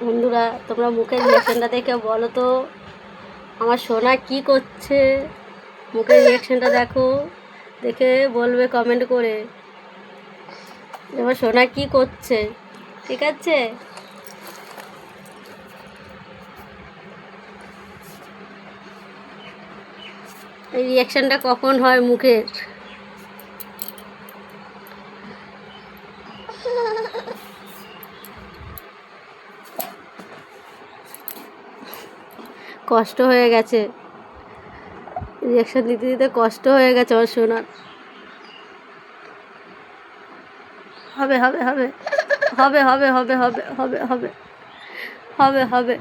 বন্ধুরা তোমরা মুখের রিয়াকশানটা দেখে বলো তো আমার সোনা কি করছে। মুখের রিয়াকশানটা দেখো, দেখে বলবে কমেন্ট করে আমার সোনা কি করছে। ঠিক আছে, এই রিয়াকশানটা কখন হয় মুখের। কষ্ট হয়ে গেছে, রিয়াকশান দিতে দিতে কষ্ট হয়ে গেছে আমার সোনার। হবে হবে হবে হবে হবে হবে হবে হবে হবে হবে হবে